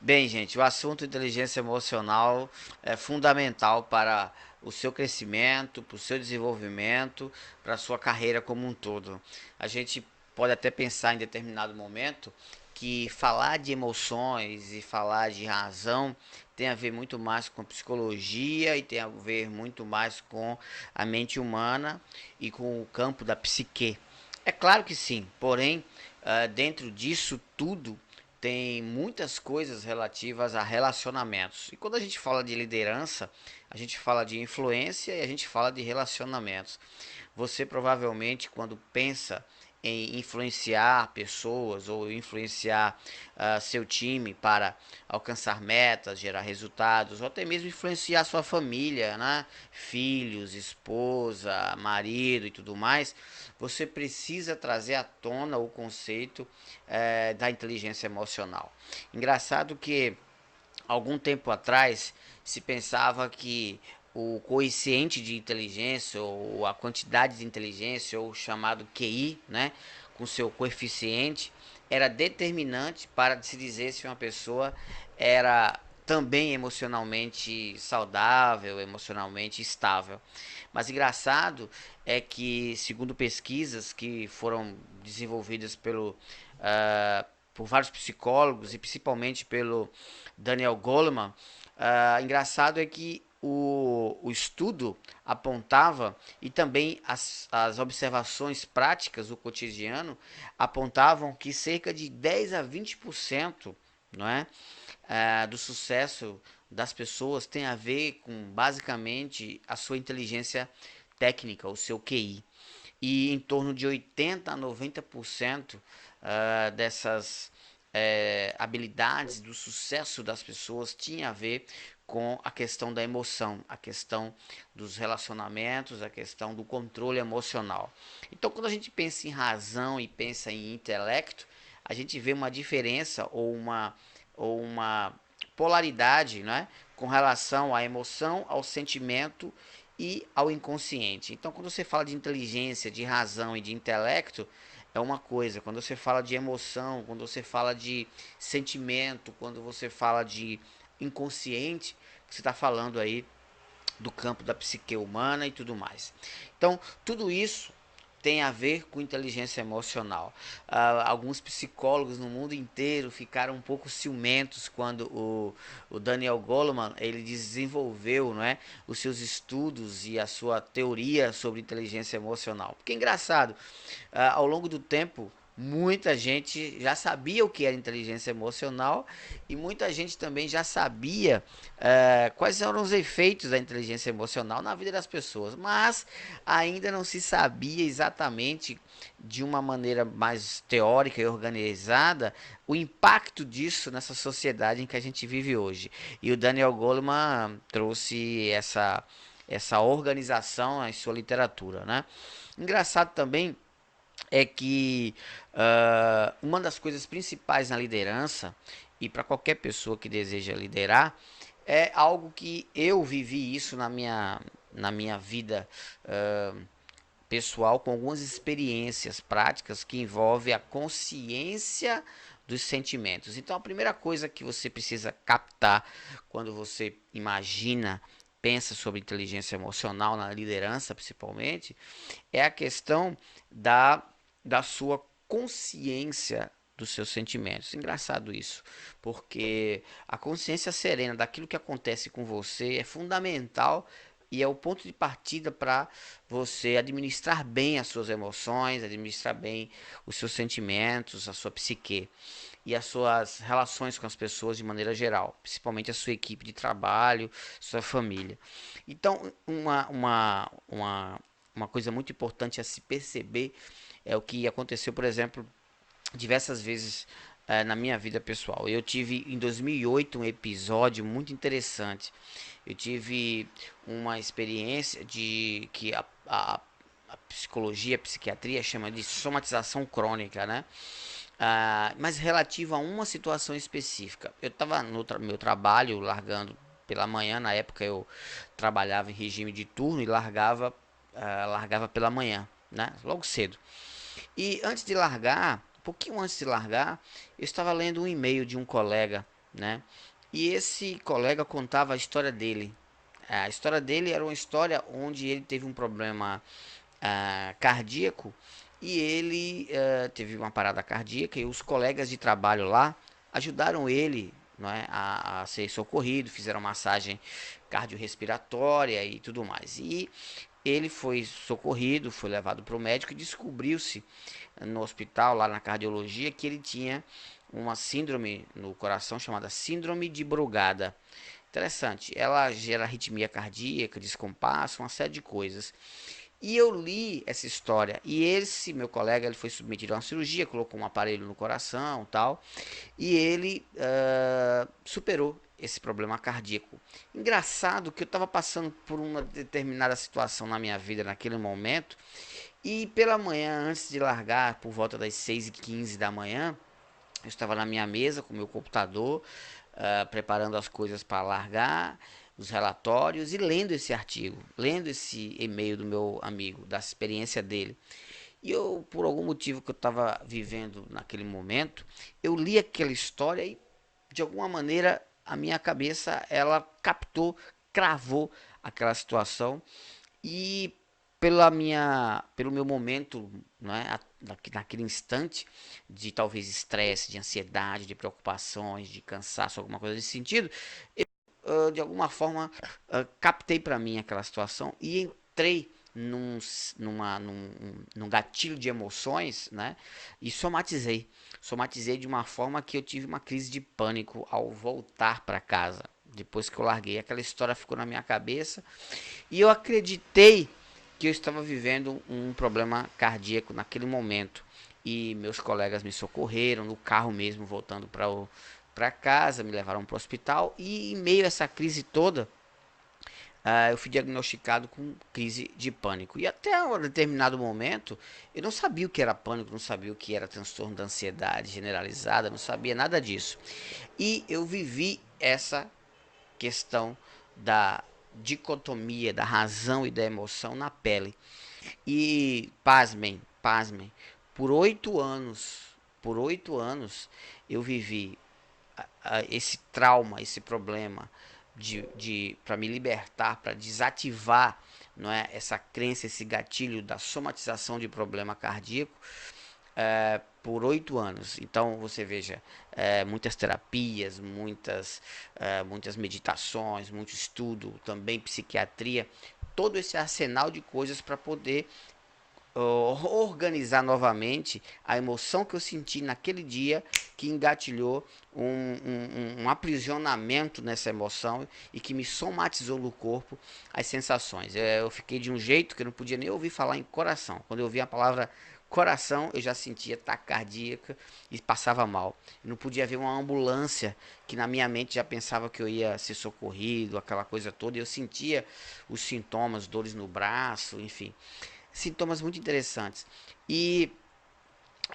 Bem, gente, o assunto inteligência emocional é fundamental para o seu crescimento, para o seu desenvolvimento, para a sua carreira como um todo. A gente pode até pensar em determinado momento que falar de emoções e falar de razão tem a ver muito mais com psicologia e tem a ver muito mais com a mente humana e com o campo da psique. É claro que sim, porém, dentro disso tudo tem muitas coisas relativas a relacionamentos. E quando a gente fala de liderança, a gente fala de influência e a gente fala de relacionamentos. Você provavelmente, quando pensa em influenciar pessoas ou influenciar seu time para alcançar metas, gerar resultados, ou até mesmo influenciar sua família, né? Filhos, esposa, marido e tudo mais, você precisa trazer à tona o conceito da inteligência emocional. Engraçado que algum tempo atrás se pensava que o coeficiente de inteligência ou a quantidade de inteligência ou o chamado QI, né, com seu coeficiente, era determinante para se dizer se uma pessoa era também emocionalmente saudável, emocionalmente estável. Mas engraçado é que, segundo pesquisas que foram desenvolvidas por vários psicólogos e principalmente pelo Daniel Goleman, engraçado é que o estudo apontava e também as observações práticas do cotidiano apontavam que cerca de 10 a 20%, não é, do sucesso das pessoas tem a ver com basicamente a sua inteligência técnica, o seu QI. E em torno de 80 a 90% dessas habilidades do sucesso das pessoas tinha a ver com a questão da emoção, a questão dos relacionamentos, a questão do controle emocional. Então, quando a gente pensa em razão e pensa em intelecto, a gente vê uma diferença ou uma polaridade, né, com relação à emoção, ao sentimento e ao inconsciente. Então, quando você fala de inteligência, de razão e de intelecto, é uma coisa. Quando você fala de emoção, quando você fala de sentimento, quando você fala de inconsciente, você está falando aí do campo da psique humana e tudo mais. Então, tudo isso tem a ver com inteligência emocional. Alguns psicólogos no mundo inteiro ficaram um pouco ciumentos quando o Daniel Goleman ele desenvolveu, não é, os seus estudos e a sua teoria sobre inteligência emocional. Porque é engraçado, ao longo do tempo muita gente já sabia o que era inteligência emocional e muita gente também já sabia quais eram os efeitos da inteligência emocional na vida das pessoas, mas ainda não se sabia exatamente de uma maneira mais teórica e organizada o impacto disso nessa sociedade em que a gente vive hoje. E o Daniel Goleman trouxe essa organização em sua literatura, né? Engraçado também é que uma das coisas principais na liderança, e para qualquer pessoa que deseja liderar, é algo que eu vivi isso na minha vida pessoal, com algumas experiências práticas que envolvem a consciência dos sentimentos. Então, a primeira coisa que você precisa captar quando você imagina, pensa sobre inteligência emocional na liderança, principalmente, é a questão da, da sua consciência dos seus sentimentos. Engraçado isso, porque a consciência serena daquilo que acontece com você é fundamental e é o ponto de partida para você administrar bem as suas emoções, administrar bem os seus sentimentos, a sua psique e as suas relações com as pessoas de maneira geral, principalmente a sua equipe de trabalho, sua família. Então, uma coisa muito importante a se perceber é o que aconteceu, por exemplo, diversas vezes na minha vida pessoal. Eu tive em 2008 um episódio muito interessante. Eu tive uma experiência de que a psicologia, a psiquiatria chama de somatização crônica, né? Mas relativo a uma situação específica. Eu estava no meu trabalho, largando pela manhã, na época eu trabalhava em regime de turno e largava pela manhã, né? Logo cedo. E antes de largar, um pouquinho antes de largar, eu estava lendo um e-mail de um colega né? E esse colega contava a história dele. A história dele era uma história onde ele teve um problema cardíaco e ele teve uma parada cardíaca e os colegas de trabalho lá ajudaram ele, não é, a ser socorrido, fizeram massagem cardiorrespiratória e tudo mais. E ele foi socorrido, foi levado para o médico e descobriu-se no hospital, lá na cardiologia, que ele tinha uma síndrome no coração chamada síndrome de Brugada. Interessante, ela gera arritmia cardíaca, descompasso, uma série de coisas. E eu li essa história. E esse meu colega, ele foi submetido a uma cirurgia, colocou um aparelho no coração, tal, e ele superou esse problema cardíaco. Engraçado que eu estava passando por uma determinada situação na minha vida naquele momento, e pela manhã, antes de largar, por volta das 6h15 da manhã, eu estava na minha mesa com o meu computador, preparando as coisas para largar, os relatórios e lendo esse artigo, lendo esse e-mail do meu amigo, da experiência dele. E eu, por algum motivo que eu estava vivendo naquele momento, eu li aquela história e, de alguma maneira, a minha cabeça, ela captou, cravou aquela situação e pelo meu momento, né, naquele instante de talvez estresse, de ansiedade, de preocupações, de cansaço, alguma coisa desse sentido, de alguma forma captei para mim aquela situação e entrei num gatilho de emoções, né? E somatizei de uma forma que eu tive uma crise de pânico ao voltar para casa. Depois que eu larguei, aquela história ficou na minha cabeça e eu acreditei que eu estava vivendo um problema cardíaco naquele momento. E meus colegas me socorreram no carro mesmo, voltando para casa, me levaram para o hospital. E em meio a essa crise toda, eu fui diagnosticado com crise de pânico. E até um determinado momento, eu não sabia o que era pânico, não sabia o que era transtorno da ansiedade generalizada, não sabia nada disso. E eu vivi essa questão da dicotomia da razão e da emoção na pele. E pasmem, pasmem, por 8 anos eu vivi esse trauma, esse problema para me libertar, para desativar, não é, essa crença, esse gatilho da somatização de problema cardíaco por 8 anos. Então você veja, muitas terapias, muitas meditações, muito estudo, também psiquiatria, todo esse arsenal de coisas para poder organizar novamente a emoção que eu senti naquele dia que engatilhou um aprisionamento nessa emoção e que me somatizou no corpo as sensações. Eu fiquei de um jeito que eu não podia nem ouvir falar em coração. Quando eu ouvi a palavra coração, eu já sentia taquicardia e passava mal. Eu não podia ver uma ambulância que na minha mente já pensava que eu ia ser socorrido, aquela coisa toda. E eu sentia os sintomas, dores no braço, enfim, sintomas muito interessantes. E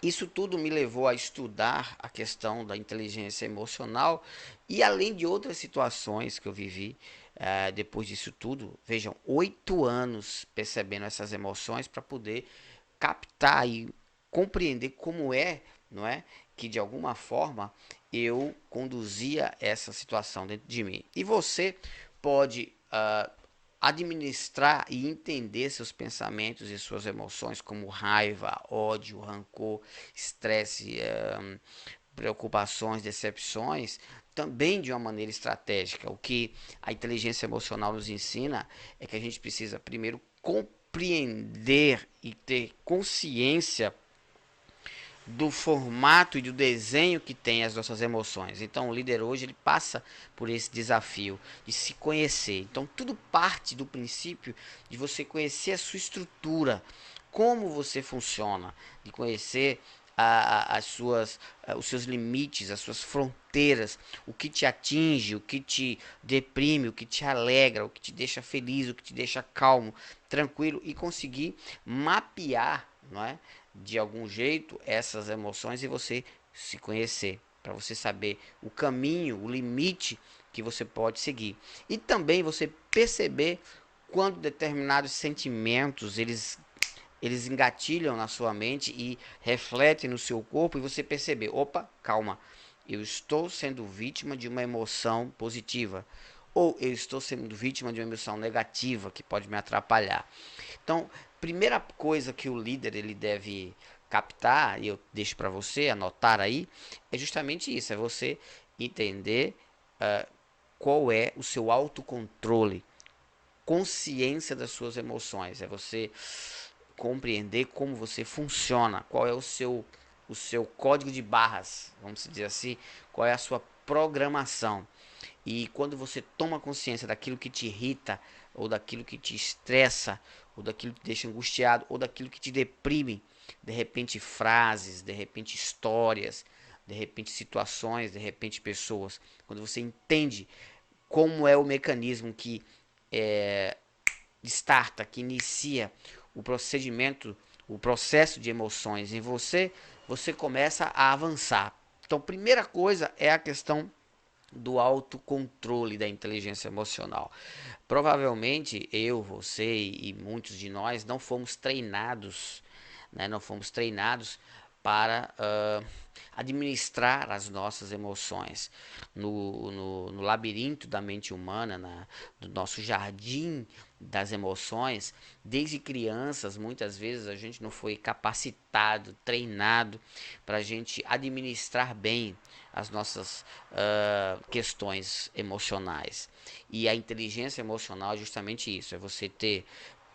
isso tudo me levou a estudar a questão da inteligência emocional e além de outras situações que eu vivi depois disso tudo, vejam, 8 anos percebendo essas emoções para poder captar e compreender como é, não é, que de alguma forma eu conduzia essa situação dentro de mim. E você pode administrar e entender seus pensamentos e suas emoções, como raiva, ódio, rancor, estresse, preocupações, decepções, também de uma maneira estratégica. O que a inteligência emocional nos ensina é que a gente precisa primeiro compreender e ter consciência do formato e do desenho que tem as nossas emoções. Então, o líder hoje ele passa por esse desafio de se conhecer. Então, tudo parte do princípio de você conhecer a sua estrutura, como você funciona, de conhecer os seus limites, as suas fronteiras, o que te atinge, o que te deprime, o que te alegra, o que te deixa feliz, o que te deixa calmo, tranquilo e conseguir mapear, não é, de algum jeito essas emoções e você se conhecer, para você saber o caminho, o limite que você pode seguir. E também você perceber quando determinados sentimentos eles engatilham na sua mente e refletem no seu corpo e você perceber, opa, calma, eu estou sendo vítima de uma emoção positiva, ou eu estou sendo vítima de uma emoção negativa que pode me atrapalhar. Então, primeira coisa que o líder ele deve captar, e eu deixo para você anotar aí, é justamente isso, é você entender qual é o seu autocontrole, consciência das suas emoções, é você compreender como você funciona, qual é o seu código de barras, vamos dizer assim, qual é a sua programação. E quando você toma consciência daquilo que te irrita, ou daquilo que te estressa, ou daquilo que te deixa angustiado, ou daquilo que te deprime, de repente frases, de repente histórias, de repente situações, de repente pessoas, quando você entende como é o mecanismo que starta, que inicia o procedimento, o processo de emoções em você, você começa a avançar. Então, primeira coisa é a questão do autocontrole da inteligência emocional. Provavelmente eu, você e muitos de nós não fomos treinados, né? Não fomos treinados para administrar as nossas emoções no labirinto da mente humana, do nosso jardim das emoções. Desde crianças, muitas vezes a gente não foi capacitado, treinado para a gente administrar bem as nossas questões emocionais. E a inteligência emocional é justamente isso: é você ter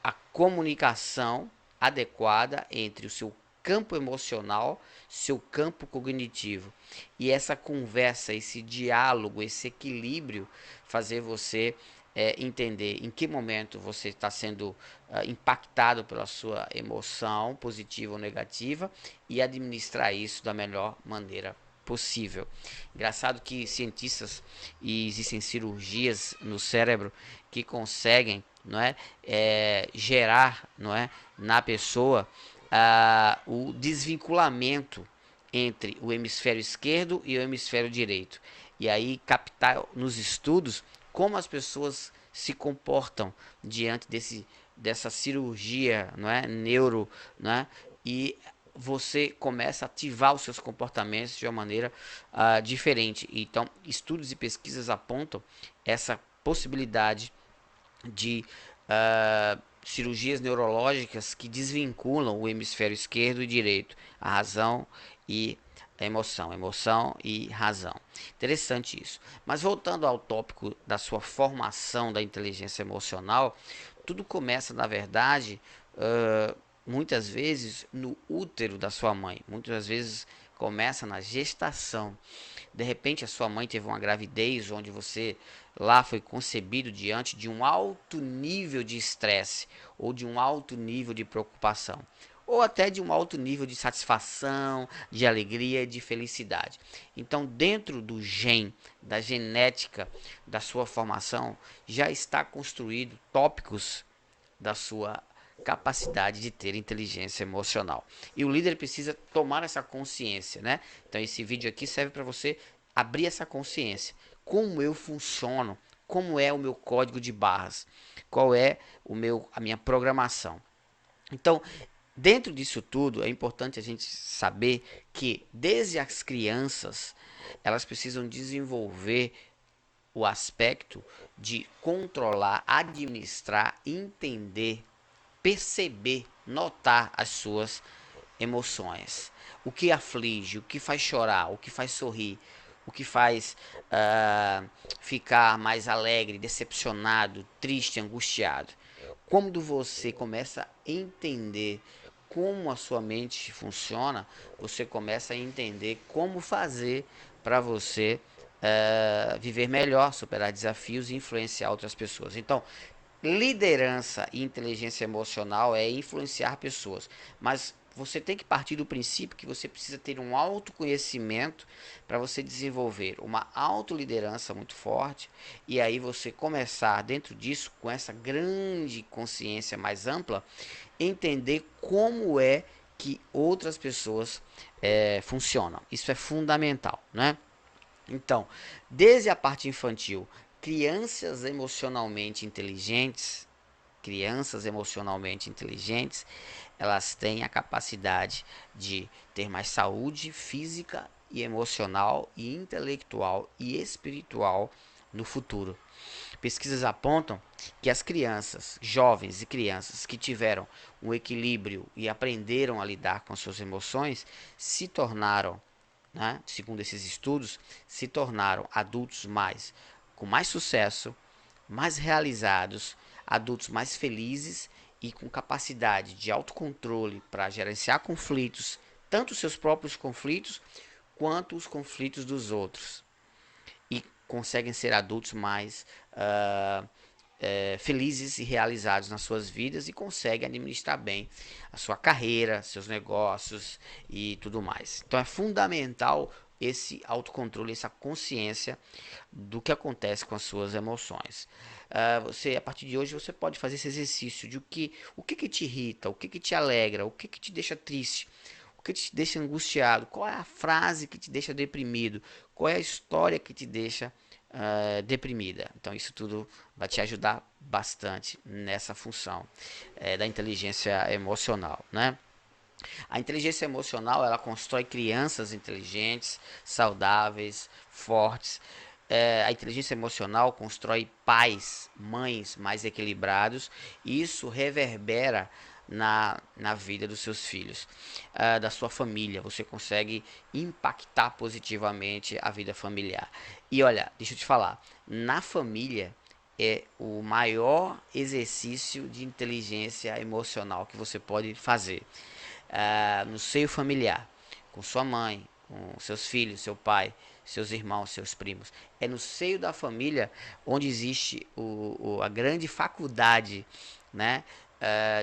a comunicação adequada entre o seu campo emocional, seu campo cognitivo. E essa conversa, esse diálogo, esse equilíbrio, fazer você entender em que momento você está sendo impactado pela sua emoção, positiva ou negativa, e administrar isso da melhor maneira possível. Engraçado que cientistas, e existem cirurgias no cérebro que conseguem, não é, gerar, não é, na pessoa o desvinculamento entre o hemisfério esquerdo e o hemisfério direito. E aí captar nos estudos como as pessoas se comportam diante dessa cirurgia, não é, neuro, não é, e você começa a ativar os seus comportamentos de uma maneira diferente. Então, estudos e pesquisas apontam essa possibilidade de cirurgias neurológicas que desvinculam o hemisfério esquerdo e direito, a razão e a emoção e razão. Interessante isso. Mas voltando ao tópico da sua formação da inteligência emocional, tudo começa, na verdade, muitas vezes no útero da sua mãe, muitas vezes começa na gestação. De repente a sua mãe teve uma gravidez onde você lá foi concebido diante de um alto nível de estresse ou de um alto nível de preocupação, ou até de um alto nível de satisfação, de alegria, de felicidade. Então, dentro do da genética da sua formação, já está construído tópicos da sua capacidade de ter inteligência emocional. E o líder precisa tomar essa consciência, né? Então esse vídeo aqui serve para você abrir essa consciência. Como eu funciono? Como é o meu código de barras? Qual é a minha programação? Então, dentro disso tudo, é importante a gente saber que desde as crianças, elas precisam desenvolver o aspecto de controlar, administrar, entender, perceber, notar as suas emoções. O que aflige, o que faz chorar, o que faz sorrir, o que faz ficar mais alegre, decepcionado, triste, angustiado. Quando você começa a entender como a sua mente funciona, você começa a entender como fazer para você viver melhor, superar desafios e influenciar outras pessoas. Então, liderança e inteligência emocional é influenciar pessoas, mas você tem que partir do princípio que você precisa ter um autoconhecimento para você desenvolver uma autoliderança muito forte, e aí você começar dentro disso, com essa grande consciência mais ampla, entender como é que outras pessoas funcionam. Isso é fundamental, né? Então, desde a parte infantil, crianças emocionalmente inteligentes, elas têm a capacidade de ter mais saúde física e emocional e intelectual e espiritual no futuro. Pesquisas apontam que as crianças, jovens e crianças que tiveram um equilíbrio e aprenderam a lidar com suas emoções se tornaram, né, segundo esses estudos, se tornaram adultos com mais sucesso, mais realizados, adultos mais felizes e com capacidade de autocontrole para gerenciar conflitos, tanto os seus próprios conflitos quanto os conflitos dos outros. E conseguem ser adultos mais felizes e realizados nas suas vidas e conseguem administrar bem a sua carreira, seus negócios e tudo mais. Então é fundamental esse autocontrole, essa consciência do que acontece com as suas emoções. Você, a partir de hoje, você pode fazer esse exercício de o que te irrita, o que te alegra, o que te deixa triste, o que te deixa angustiado, qual é a frase que te deixa deprimido, qual é a história que te deixa deprimida. Então isso tudo vai te ajudar bastante nessa função da inteligência emocional, né? A inteligência emocional ela constrói crianças inteligentes, saudáveis, fortes. A inteligência emocional constrói pais, mães mais equilibrados e isso reverbera na vida dos seus filhos, da sua família. Você consegue impactar positivamente a vida familiar. E olha, deixa eu te falar, na família é o maior exercício de inteligência emocional que você pode fazer. No seio familiar, com sua mãe, com seus filhos, seu pai, seus irmãos, seus primos. É no seio da família onde existe a grande faculdade, né,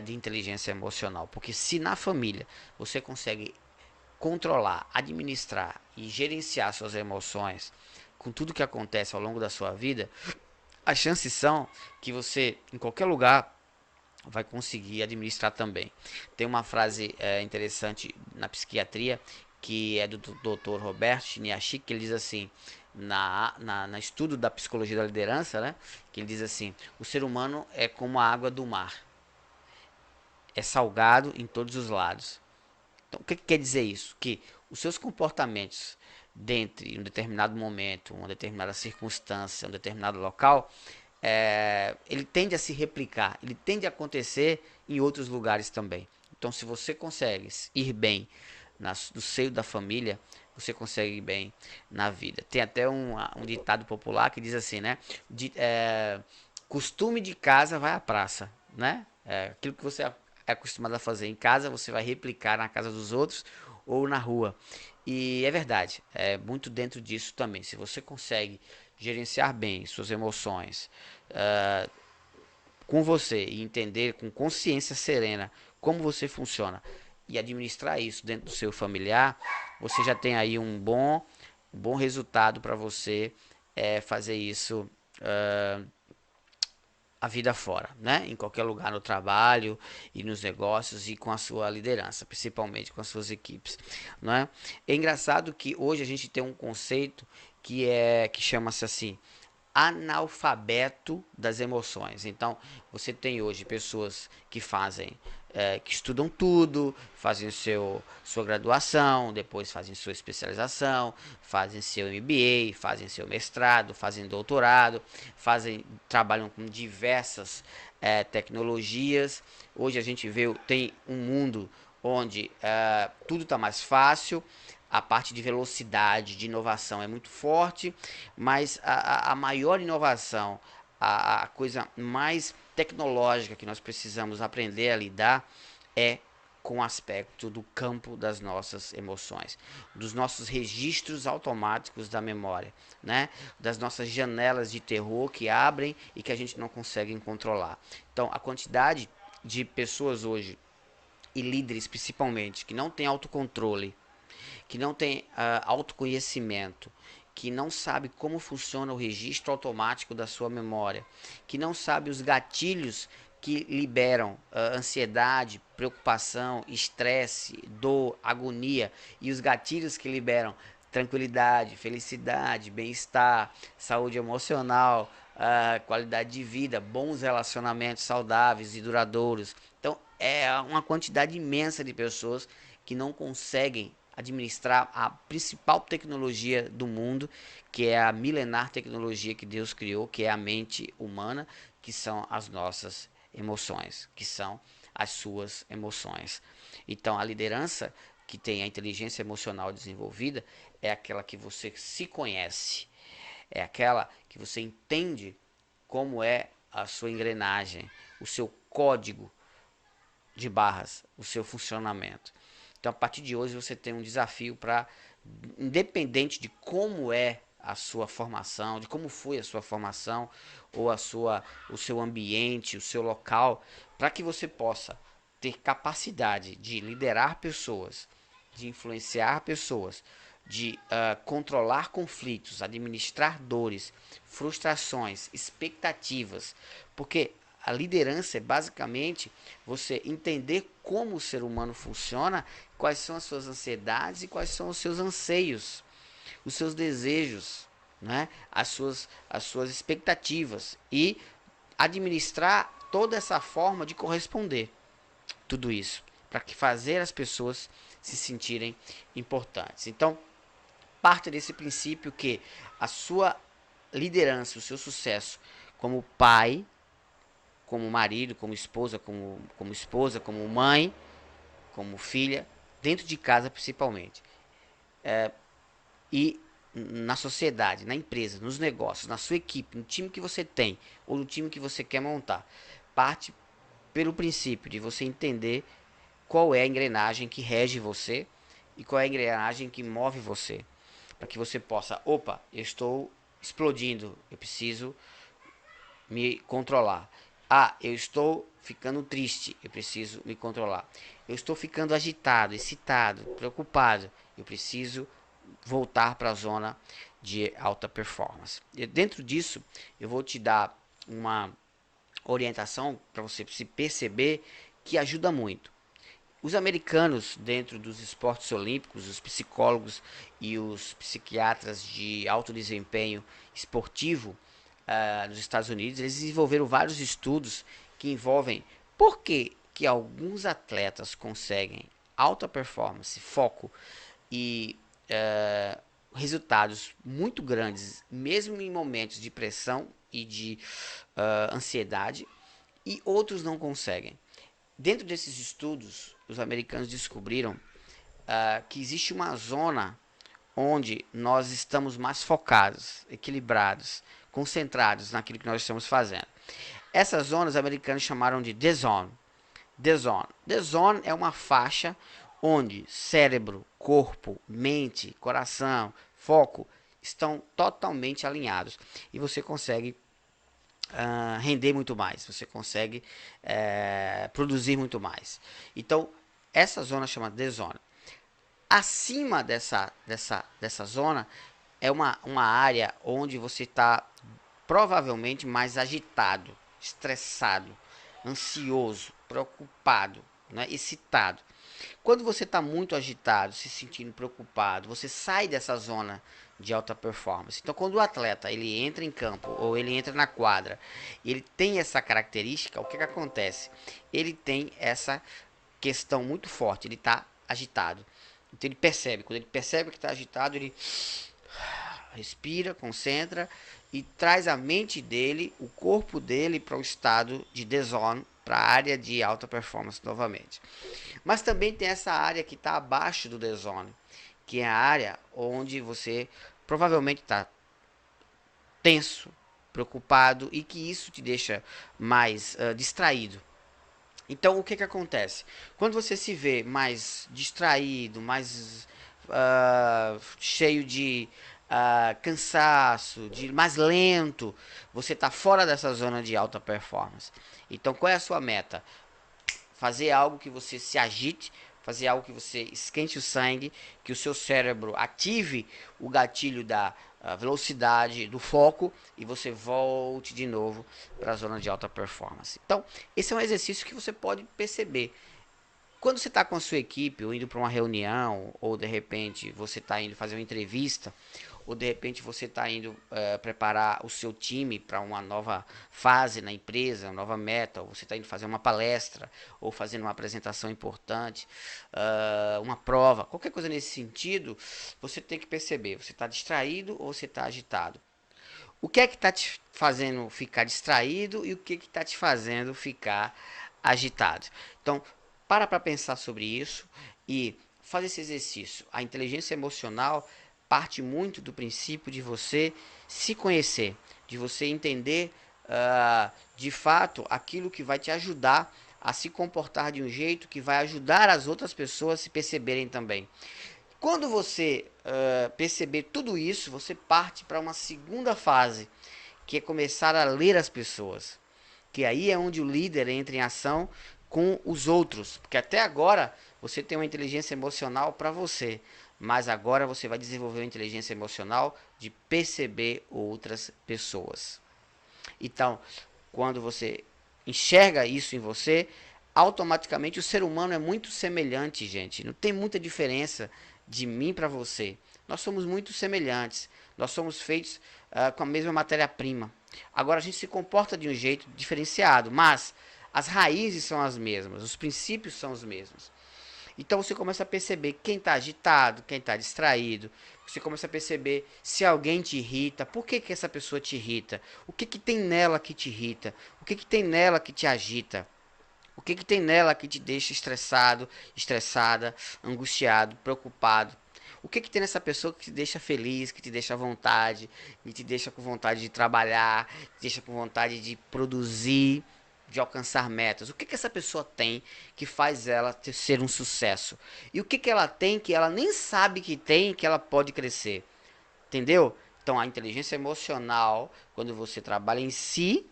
de inteligência emocional. Porque se na família você consegue controlar, administrar e gerenciar suas emoções com tudo que acontece ao longo da sua vida, as chances são que você, em qualquer lugar, vai conseguir administrar também. Tem uma frase interessante na psiquiatria que é do Dr. Robert Chiniachik, que ele diz assim, na estudo da psicologia da liderança, né, que ele diz assim, o ser humano é como a água do mar, é salgado em todos os lados. Então, o que quer dizer isso? Que os seus comportamentos dentro de um determinado momento, uma determinada circunstância, um determinado local, ele tende a se replicar, ele tende a acontecer em outros lugares também. Então, se você consegue ir bem no seio da família, você consegue ir bem na vida. Tem até um ditado popular que diz assim, né? Costume de casa vai à praça, né? Aquilo que você é acostumado a fazer em casa, você vai replicar na casa dos outros ou na rua. E é verdade, é muito dentro disso também. Se você consegue gerenciar bem suas emoções com você e entender com consciência serena como você funciona e administrar isso dentro do seu familiar, você já tem aí um bom resultado para você fazer isso a vida fora, né? Em qualquer lugar, no trabalho e nos negócios e com a sua liderança, principalmente com as suas equipes, não é? É engraçado que hoje a gente tem um conceito que chama-se assim analfabeto das emoções. Então, você tem hoje pessoas que estudam tudo, fazem sua graduação, depois fazem sua especialização, fazem seu MBA, fazem seu mestrado, fazem doutorado, trabalham com diversas tecnologias. Hoje a gente tem um mundo onde tudo está mais fácil, a parte de velocidade, de inovação é muito forte, mas a maior inovação, a coisa mais tecnológica que nós precisamos aprender a lidar é com o aspecto do campo das nossas emoções, dos nossos registros automáticos da memória, né? Das nossas janelas de terror que abrem e que a gente não consegue controlar. Então, a quantidade de pessoas hoje, e líderes principalmente, que não têm autocontrole, que não tem autoconhecimento, que não sabe como funciona o registro automático da sua memória, que não sabe os gatilhos que liberam ansiedade, preocupação, estresse, dor, agonia e os gatilhos que liberam tranquilidade, felicidade, bem-estar, saúde emocional, qualidade de vida, bons relacionamentos saudáveis e duradouros. Então, é uma quantidade imensa de pessoas que não conseguem administrar a principal tecnologia do mundo, que é a milenar tecnologia que Deus criou, que é a mente humana, que são as nossas emoções, que são as suas emoções. Então, a liderança que tem a inteligência emocional desenvolvida é aquela que você se conhece, é aquela que você entende como é a sua engrenagem, o seu código de barras, o seu funcionamento. Então, a partir de hoje, você tem um desafio para, independente de como é a sua formação, de como foi a sua formação, ou o seu ambiente, o seu local, para que você possa ter capacidade de liderar pessoas, de influenciar pessoas, de controlar conflitos, administrar dores, frustrações, expectativas, porque a liderança é basicamente você entender como o ser humano funciona, quais são as suas ansiedades e quais são os seus anseios, os seus desejos, né? As suas expectativas e administrar toda essa forma de corresponder tudo isso para que fazer as pessoas se sentirem importantes. Então, parte desse princípio que a sua liderança, o seu sucesso como pai, como marido, como esposa, como mãe, como filha, dentro de casa principalmente, e na sociedade, na empresa, nos negócios, na sua equipe, no time que você tem ou no time que você quer montar, parte pelo princípio de você entender qual é a engrenagem que rege você e qual é a engrenagem que move você, para que você possa, opa, eu estou explodindo, eu preciso me controlar. Ah, eu estou ficando triste, eu preciso me controlar. Eu estou ficando agitado, excitado, preocupado, eu preciso voltar para a zona de alta performance. E dentro disso, eu vou te dar uma orientação para você se perceber que ajuda muito. Os americanos, dentro dos esportes olímpicos, os psicólogos e os psiquiatras de alto desempenho esportivo nos Estados Unidos, eles desenvolveram vários estudos que envolvem por que alguns atletas conseguem alta performance, foco e resultados muito grandes, mesmo em momentos de pressão e de ansiedade, e outros não conseguem. Dentro desses estudos, os americanos descobriram que existe uma zona onde nós estamos mais focados, equilibrados, concentrados naquilo que nós estamos fazendo. Essas zonas os americanos chamaram de The Zone. The Zone. The Zone é uma faixa onde cérebro, corpo, mente, coração, foco estão totalmente alinhados e você consegue render muito mais, você consegue produzir muito mais. Então, essa zona chama de zona. Acima dessa zona é uma área onde você está provavelmente mais agitado, estressado, ansioso, preocupado, né, excitado. Quando você está muito agitado, se sentindo preocupado, você sai dessa zona de alta performance. Então, quando o atleta ele entra em campo ou ele entra na quadra, ele tem essa característica, o que acontece? Ele tem essa questão muito forte, ele está agitado. Então, ele percebe, quando ele percebe que está agitado, ele respira, concentra e traz a mente dele, o corpo dele para o estado de The Zone, para a área de alta performance novamente. Mas também tem essa área que está abaixo do The Zone, que é a área onde você provavelmente está tenso, preocupado e que isso te deixa mais distraído. Então, o que acontece? Quando você se vê mais distraído, mais cheio de cansaço, mais lento, você está fora dessa zona de alta performance. Então, qual é a sua meta? Fazer algo que você se agite, fazer algo que você esquente o sangue, que o seu cérebro ative o gatilho da velocidade, do foco, e você volte de novo para a zona de alta performance. Então, esse é um exercício que você pode perceber. Quando você está com a sua equipe, ou indo para uma reunião, ou de repente você está indo fazer uma entrevista, ou de repente você está indo preparar o seu time para uma nova fase na empresa, uma nova meta, ou você está indo fazer uma palestra, ou fazendo uma apresentação importante, uma prova, qualquer coisa nesse sentido, você tem que perceber, você está distraído ou você está agitado. O que é que está te fazendo ficar distraído e o que está te fazendo ficar agitado? Então, para pensar sobre isso e fazer esse exercício. A inteligência emocional parte muito do princípio de você se conhecer, de você entender de fato aquilo que vai te ajudar a se comportar de um jeito que vai ajudar as outras pessoas a se perceberem também. Quando você perceber tudo isso, você parte para uma segunda fase, que é começar a ler as pessoas. Que aí é onde o líder entra em ação com os outros. Porque até agora você tem uma inteligência emocional para você, mas agora você vai desenvolver uma inteligência emocional de perceber outras pessoas. Então, quando você enxerga isso em você, automaticamente o ser humano é muito semelhante, gente. Não tem muita diferença de mim para você. Nós somos muito semelhantes. Nós somos feitos com a mesma matéria-prima. Agora a gente se comporta de um jeito diferenciado, mas as raízes são as mesmas, os princípios são os mesmos. Então você começa a perceber quem está agitado, quem está distraído. Você começa a perceber se alguém te irrita, por que essa pessoa te irrita, o que tem nela que te irrita, o que tem nela que te agita. O que tem nela que te deixa estressado, estressada, angustiado, preocupado? O que tem nessa pessoa que te deixa feliz, que te deixa à vontade, que te deixa com vontade de trabalhar, que te deixa com vontade de produzir, de alcançar metas? O que essa pessoa tem que faz ela ser um sucesso? E o que ela tem que ela nem sabe que tem, que ela pode crescer? Entendeu? Então a inteligência emocional, quando você trabalha em si,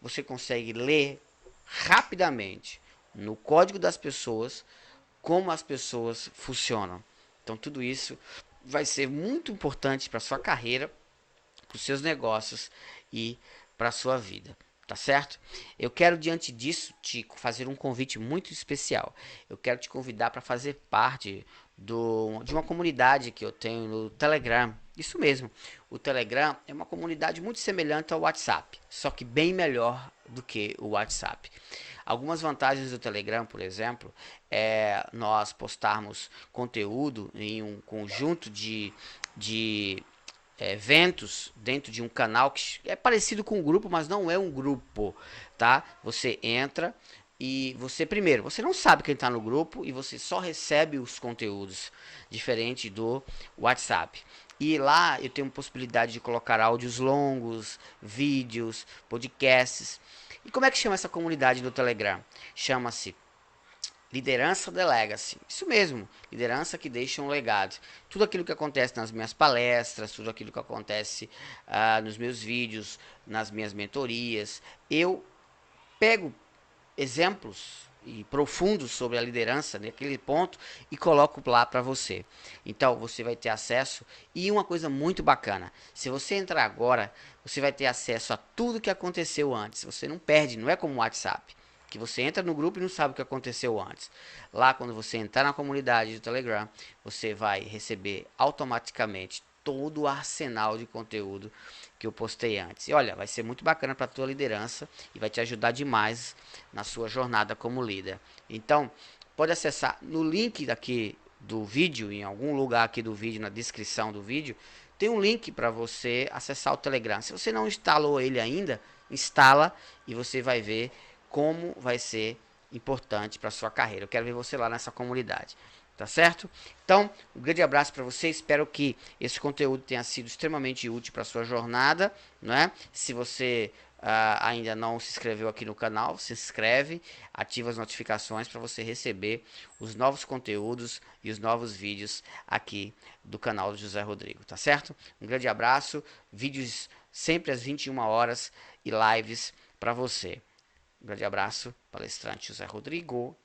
você consegue ler rapidamente no código das pessoas como as pessoas funcionam. Então tudo isso vai ser muito importante para sua carreira, para os seus negócios e para a sua vida. Tá certo? Eu quero, diante disso, te fazer um convite muito especial. Eu quero te convidar para fazer parte de uma comunidade que eu tenho no Telegram. Isso mesmo. O Telegram é uma comunidade muito semelhante ao WhatsApp, só que bem melhor do que o WhatsApp. Algumas vantagens do Telegram, por exemplo, é nós postarmos conteúdo em um conjunto de eventos dentro de um canal que é parecido com um grupo, mas não é um grupo, tá? Você entra e você não sabe quem está no grupo e você só recebe os conteúdos, diferente do WhatsApp. E lá eu tenho possibilidade de colocar áudios longos, vídeos, podcasts. E como é que chama essa comunidade no Telegram? Chama-se Liderança The Legacy. Isso mesmo, liderança que deixa um legado. Tudo aquilo que acontece nas minhas palestras, tudo aquilo que acontece nos meus vídeos, nas minhas mentorias, eu pego exemplos e profundos sobre a liderança naquele ponto e coloco lá para você. Então você vai ter acesso e uma coisa muito bacana, se você entrar agora, você vai ter acesso a tudo que aconteceu antes. Você não perde, não é como o WhatsApp, que você entra no grupo e não sabe o que aconteceu antes. Lá, quando você entrar na comunidade do Telegram, você vai receber automaticamente todo o arsenal de conteúdo que eu postei antes. E olha, vai ser muito bacana para a tua liderança e vai te ajudar demais na sua jornada como líder. Então, pode acessar no link daqui do vídeo, em algum lugar aqui do vídeo, na descrição do vídeo, tem um link para você acessar o Telegram. Se você não instalou ele ainda, instala e você vai ver como vai ser importante para sua carreira. Eu quero ver você lá nessa comunidade. Tá certo? Então, um grande abraço para você. Espero que esse conteúdo tenha sido extremamente útil para sua jornada, né? Se você ainda não se inscreveu aqui no canal, se inscreve, ativa as notificações para você receber os novos conteúdos e os novos vídeos aqui do canal do José Rodrigo, tá certo? Um grande abraço, vídeos sempre às 21 horas e lives para você. Um grande abraço, palestrante José Rodrigo.